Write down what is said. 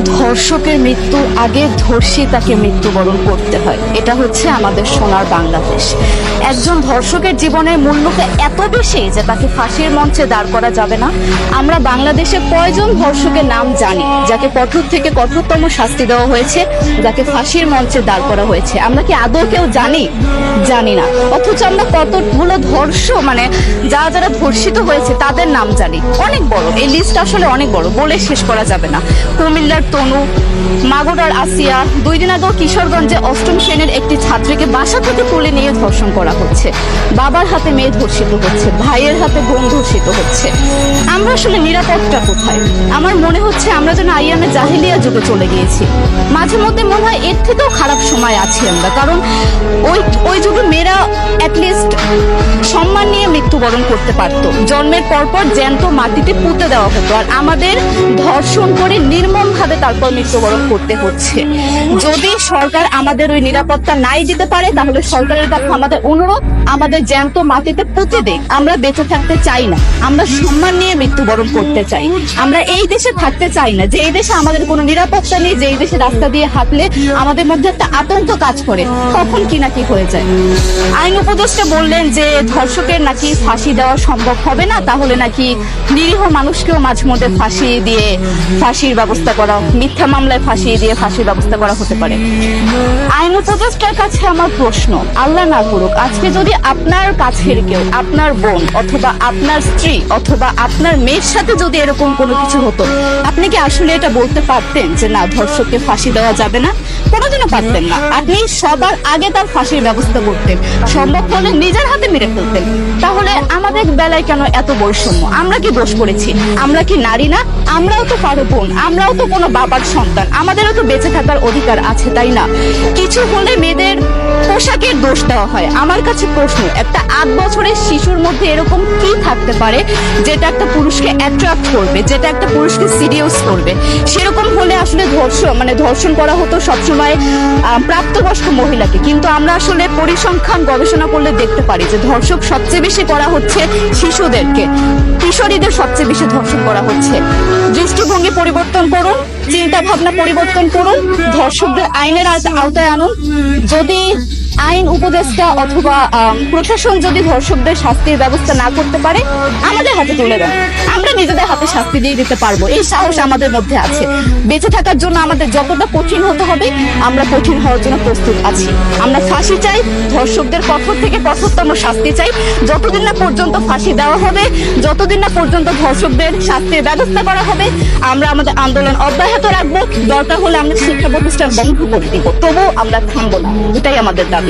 ধর্ষকের মৃত্যুর আগে ধর্ষী তাকে মৃত্যুবরণ করতে হয়। এটা হচ্ছে আমাদের সোনার বাংলাদেশ। একজন ধর্ষকের জীবনের মূল্যটা এত বেশি যে তাকে ফাঁসির মঞ্চে দাঁড় করা যাবে না। আমরা বাংলাদেশে কয়জন ধর্ষকের নাম জানি যাকে কঠোর থেকে কঠোরতম শাস্তি দেওয়া হয়েছে, যাকে ফাঁসির মঞ্চে দাঁড় করা হয়েছে? আমরা কি আদৌ কেউ জানি না। অথচ আমরা কতগুলো যারা ধর্ষিত হয়েছে তাদের নাম জানি। অনেক বড় এই লিস্ট, আসলে অনেক বড়, বলে শেষ করা যাবে না। কুমিল্লার তনু, মাগুরার আসিয়া, 2 দিন আগেও কিশোরগঞ্জে 8ম শ্রেণীর একটি ছাত্রীকে বাসা থেকে তুলে নিয়ে ধর্ষণ করা হচ্ছে। বাবার হাতে মেয়ে ধর্ষিত হচ্ছে, ভাইয়ের হাতে বোন ধর্ষিত হচ্ছে। আমরা আসলে নিরাপত্তা কোথায়? আমার মনে হচ্ছে আমরা যেন আইয়ামে জাহিলিয়া যুগে চলে গিয়েছি। মাঝে মধ্যে মনে হয় এর থেকেও খারাপ সময় আছি আমরা, কারণ ওই যুগে মেয়েরা অ্যাটলিস্ট সম্মান নিয়ে মৃত্যুবরণ করতে পারতো। জন্মের পরপর জ্যান্ত মাটিতে পুঁতে দেওয়া হতো, আর আমাদের ধর্ষণ করে নির্মম ভাবে তারপর মৃত্যুবরণ করতে হচ্ছে। যদি সরকার আমাদের ওই নিরাপত্তা নাই দিতে পারে, তাহলে সরকারের কাছে আমাদের অনুরোধ, আমাদের জ্যান্ত মাটিতে পুঁতে দেখ। আমরা বেঁচে থাকতে চাই না, আমরা সম্মান নিয়ে মৃত্যুবরণ করতে চাই। আমরা এই দেশে থাকতে চাই না যে এই দেশে আমাদের কোনো নিরাপত্তা নেই, যে এই দেশে রাস্তা দিয়ে হাঁটলে আমাদের মধ্যে একটা আতঙ্ক কাজ করে, কখন কি না কি হয়ে যায়। আইন উপদেষ্টা বললেন যে ধর্ষকের নাকি ফাঁসি দেওয়া সম্ভব হবে না, তাহলে নাকি নিরীহ মানুষকেও মাঝে মধ্যে ফাঁসির ব্যবস্থা করা, মিথ্যা মামলায় ফাঁসিয়ে দিয়ে ফাঁসির ব্যবস্থা করা হতে পারে। আইন উপদেষ্টার কাছে আমার প্রশ্ন, আল্লাহ না করুক আজকে যদি আপনার কাছের কেউ, আপনার বোন অথবা আপনার স্ত্রী অথবা আপনার মেয়ের সাথে যদি এরকম কোনো কিছু হতো, আপনি কি আসলে এটা বলতে পারতেন যে না, ধর্ষককে ফাঁসি দেওয়া যাবে না? কোনোদিনও পারতেন না। আপনি সবার আগে তার ফাঁসির ব্যবস্থা করতেন, সম্ভব হলে নিজের হাতে মেরে ফেলতেন। তাহলে আমাদের বেলায় কেন এত বৈষম্য? আমরা কি দোষ করেছি? আমরা কি নারী না? আমরাও তো কারো বোন, আমরাও তো কোনো বাবার সন্তান, আমাদেরও তো বেঁচে থাকার অধিকার আছে, তাই না? কিছু হলে মেয়েদের পোশাকের দোষ দেওয়া হয়। আমার কাছে প্রশ্ন, একটা 8 বছরের শিশুর মধ্যে এরকম কি থাকতে পারে যেটা একটা পুরুষকে অ্যাট্রাক্ট করবে, যেটা একটা পুরুষকে সিরিয়াস করবে? সেরকম হলে আসলে ধর্ষণ করা হতো সবসময় প্রাপ্তবয়স্ক মহিলাকে। কিন্তু আমরা আসলে পরিসংখ্যান গবেষণা করলে দেখতে পারি যে ধর্ষক সবচেয়ে বেশি করা হচ্ছে শিশুদেরকে, কিশোরীদের সবচেয়ে বেশি ধর্ষণ করা হচ্ছে। দৃষ্টিভঙ্গি পরিবর্তন করুন, চিন্তা ভাবনা পরিবর্তন করুন, ধর্ষকদের আইনের আওতায় আনুন। যদি আইন উপদেষ্টা অথবা প্রশাসন যদি ধর্ষকদের শাস্তির ব্যবস্থা না করতে পারে, আমাদের হাতে তুলে দেন, আমরা নিজেদের হাতে শাস্তি দিয়ে দিতে পারবো। এই সাহস আমাদের মধ্যে আছে। বেঁচে থাকার জন্য আমাদের যতটা কঠিন হতে হবে, আমরা কঠিন হওয়ার জন্য প্রস্তুত আছি। আমরা ফাঁসি চাই, ধর্ষকদের কঠোর থেকে কঠোরতম শাস্তি চাই। যতদিন না পর্যন্ত ফাঁসি দেওয়া হবে, যতদিন না পর্যন্ত ধর্ষকদের শাস্তির ব্যবস্থা করা হবে, আমরা আমাদের আন্দোলন অব্যাহত রাখবো। দরকার হলে আমরা শিক্ষা প্রতিষ্ঠান বন্ধ করে দিব, তবুও আমরা থামবো না। এটাই আমাদের দাবি।